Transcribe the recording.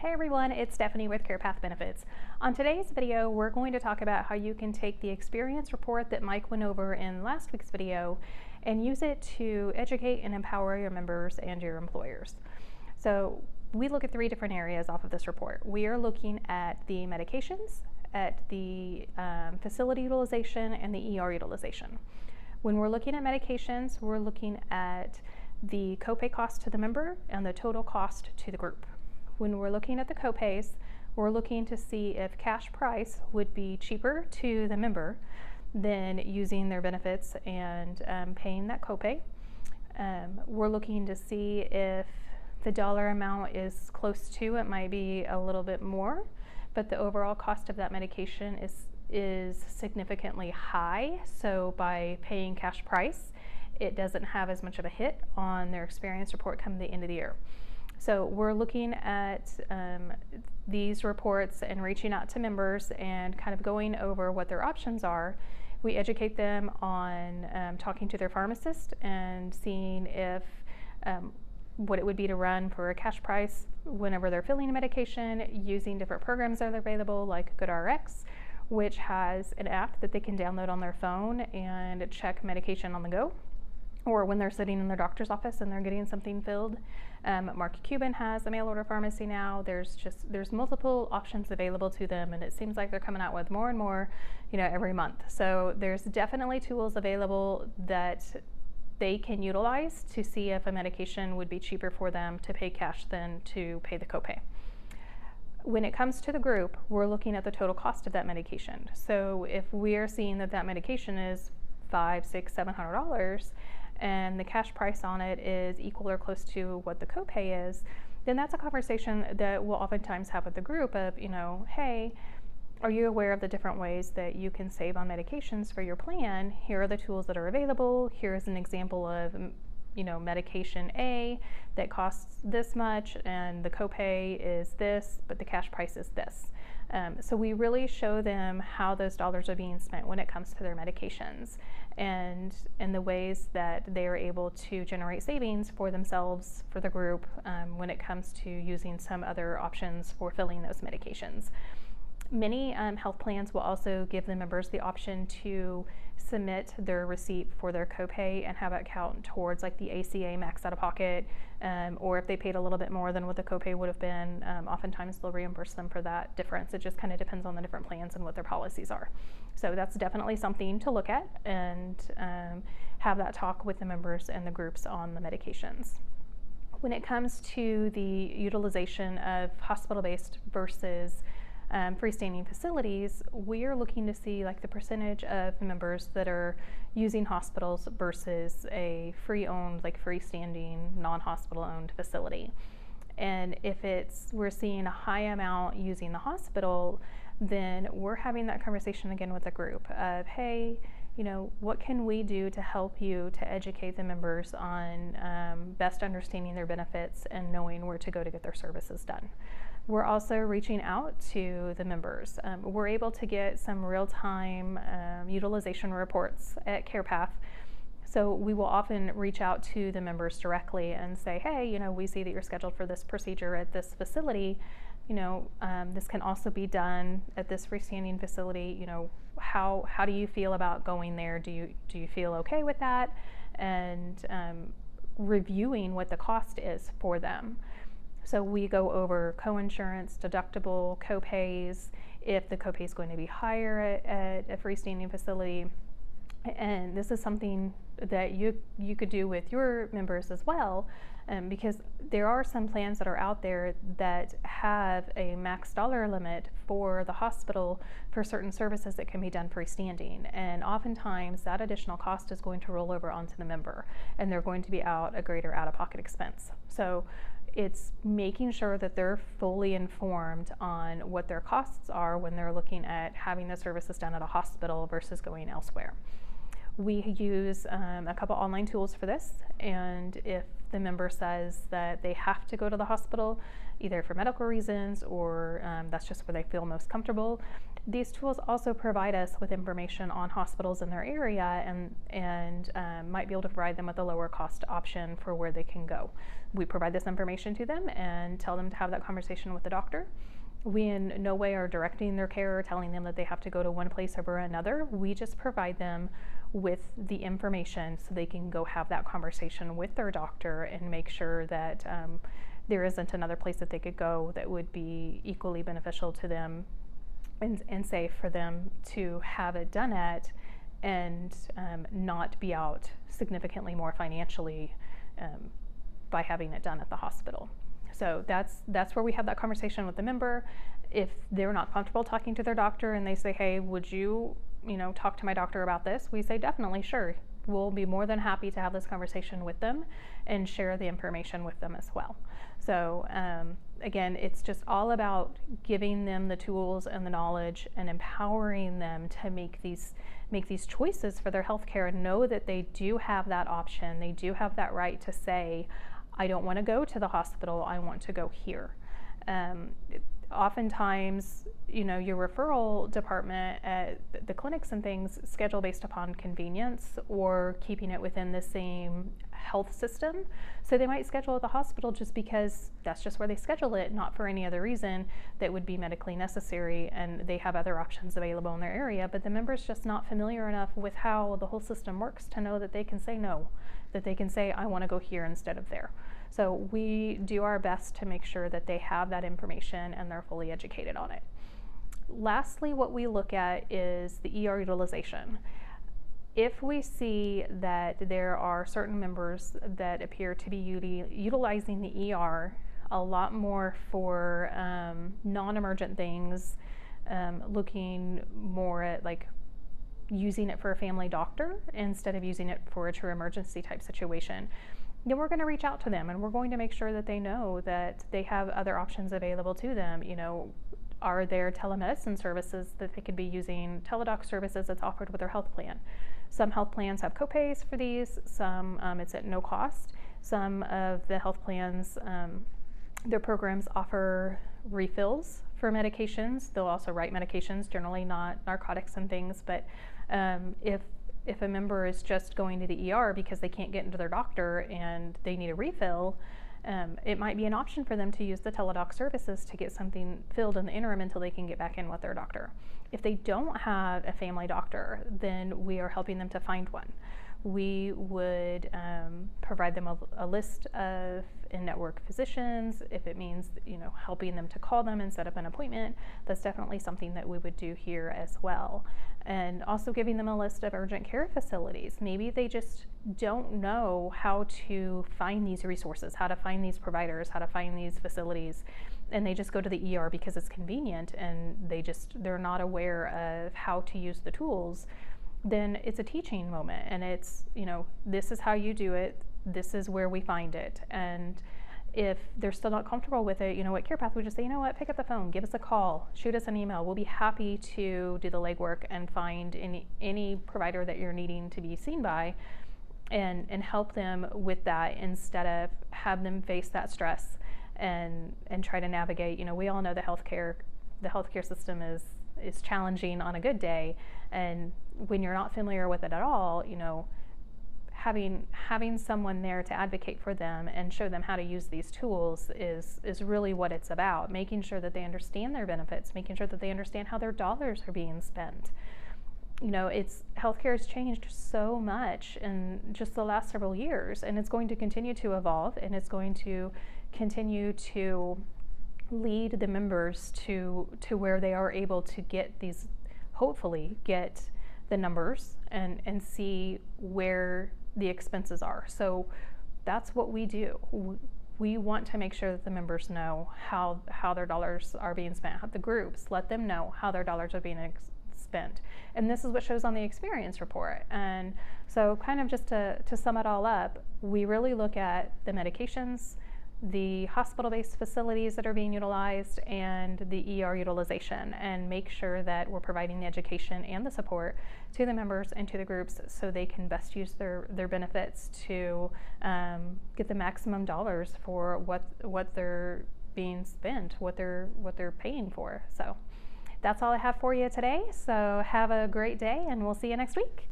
Hey everyone, it's Stephanie with CarePath Benefits. On today's video, we're going to talk about how you can take the experience report that Mike went over in last week's video and use it to educate and empower your members and your employers. So we look at three different areas off of this report. We are looking at the medications, at the facility utilization, and the ER utilization. When we're looking at medications, we're looking at the copay cost to the member and the total cost to the group. When we're looking at the copays, we're looking to see if cash price would be cheaper to the member than using their benefits and paying that copay. We're looking to see if the dollar amount is close to, it might be a little bit more, but the overall cost of that medication is significantly high. So by paying cash price, it doesn't have as much of a hit on their experience report come the end of the year. So we're looking at these reports and reaching out to members and kind of going over what their options are. We educate them on talking to their pharmacist and seeing if what it would be to run for a cash price whenever they're filling a medication, using different programs that are available like GoodRx, which has an app that they can download on their phone and check medication on the go, or when they're sitting in their doctor's office and they're getting something filled. Mark Cuban has a mail order pharmacy now. There's multiple options available to them, and it seems like they're coming out with more and more, every month. So there's definitely tools available that they can utilize to see if a medication would be cheaper for them to pay cash than to pay the copay. When it comes to the group, we're looking at the total cost of that medication. So if we're seeing that medication is $500, $600, $700, and the cash price on it is equal or close to what the copay is, then that's a conversation that we'll oftentimes have with the group of, hey, are you aware of the different ways that you can save on medications for your plan? Here are the tools that are available. Here's an example of, medication A that costs this much and the copay is this, but the cash price is this. So we really show them how those dollars are being spent when it comes to their medications and the ways that they are able to generate savings for themselves, for the group, when it comes to using some other options for filling those medications. Many health plans will also give the members the option to submit their receipt for their copay and have it count towards like the ACA max out of pocket, or if they paid a little bit more than what the copay would have been, oftentimes they'll reimburse them for that difference. It just kind of depends on the different plans and what their policies are. So that's definitely something to look at and have that talk with the members and the groups on the medications. When it comes to the utilization of hospital-based versus freestanding facilities, we are looking to see like the percentage of members that are using hospitals versus a freestanding, non-hospital owned facility. And if we're seeing a high amount using the hospital, then we're having that conversation again with the group of, hey, what can we do to help you to educate the members on best understanding their benefits and knowing where to go to get their services done. We're also reaching out to the members. We're able to get some real-time utilization reports at CarePath. So we will often reach out to the members directly and say, hey, we see that you're scheduled for this procedure at this facility. This can also be done at this freestanding facility. How do you feel about going there? Do you feel okay with that? And reviewing what the cost is for them. So we go over coinsurance, deductible, copays, if the copay is going to be higher at a freestanding facility. And this is something that you could do with your members as well, because there are some plans that are out there that have a max dollar limit for the hospital for certain services that can be done freestanding. And oftentimes that additional cost is going to roll over onto the member, and they're going to be out a greater out-of-pocket expense. So it's making sure that they're fully informed on what their costs are when they're looking at having the services done at a hospital versus going elsewhere. We use a couple online tools for this, and if the member says that they have to go to the hospital, either for medical reasons or that's just where they feel most comfortable, these tools also provide us with information on hospitals in their area and might be able to provide them with a lower cost option for where they can go. We provide this information to them and tell them to have that conversation with the doctor. We in no way are directing their care or telling them that they have to go to one place over another. We just provide them with the information so they can go have that conversation with their doctor and make sure that there isn't another place that they could go that would be equally beneficial to them and safe for them to have it done at, and not be out significantly more financially by having it done at the hospital. So that's where we have that conversation with the member. If they're not comfortable talking to their doctor and they say, hey, would you talk to my doctor about this? We say, definitely, sure. We'll be more than happy to have this conversation with them and share the information with them as well. So again, it's just all about giving them the tools and the knowledge and empowering them to make these choices for their healthcare and know that they do have that option. They do have that right to say, I don't want to go to the hospital, I want to go here. Oftentimes, your referral department at the clinics and things schedule based upon convenience or keeping it within the same health system. So they might schedule at the hospital just because that's just where they schedule it, not for any other reason that would be medically necessary, and they have other options available in their area, but the member's just not familiar enough with how the whole system works to know that they can say no, that they can say, I want to go here instead of there. So we do our best to make sure that they have that information and they're fully educated on it. Lastly, what we look at is the ER utilization. If we see that there are certain members that appear to be utilizing the ER a lot more for non-emergent things, looking more at like using it for a family doctor instead of using it for a true emergency type situation, then we're going to reach out to them and we're going to make sure that they know that they have other options available to them. Are there telemedicine services that they could be using, teledoc services that's offered with their health plan? Some health plans have copays for these, some it's at no cost. Some of the health plans, their programs offer refills for medications. They'll also write medications, generally not narcotics and things, but if a member is just going to the ER because they can't get into their doctor and they need a refill, it might be an option for them to use the teledoc services to get something filled in the interim until they can get back in with their doctor. If they don't have a family doctor, then we are helping them to find one. We would provide them a list of in-network physicians. If it means helping them to call them and set up an appointment, that's definitely something that we would do here as well. And also giving them a list of urgent care facilities. Maybe they just don't know how to find these resources, how to find these providers, how to find these facilities, and they just go to the ER because it's convenient and they're not aware of how to use the tools. Then it's a teaching moment, and it's, this is how you do it, this is where we find it. And if they're still not comfortable with it, at CarePath, we just say, pick up the phone, give us a call, shoot us an email. We'll be happy to do the legwork and find any provider that you're needing to be seen by and help them with that instead of have them face that stress and try to navigate. We all know the healthcare system is challenging on a good day, and when you're not familiar with it at all, having someone there to advocate for them and show them how to use these tools is really what it's about. Making sure that they understand their benefits, making sure that they understand how their dollars are being spent. Healthcare has changed so much in just the last several years, and it's going to continue to evolve, and it's going to continue to lead the members to where they are able to hopefully get the numbers and see where the expenses are. So that's what we do. We want to make sure that the members know how their dollars are being spent. The groups, let them know how their dollars are being spent. And this is what shows on the experience report. And so kind of just to sum it all up, we really look at the medications, the hospital-based facilities that are being utilized and the ER utilization, and make sure that we're providing the education and the support to the members and to the groups so they can best use their benefits to get the maximum dollars for what they're being spent, what they're paying for. So that's all I have for you today. So have a great day, and we'll see you next week.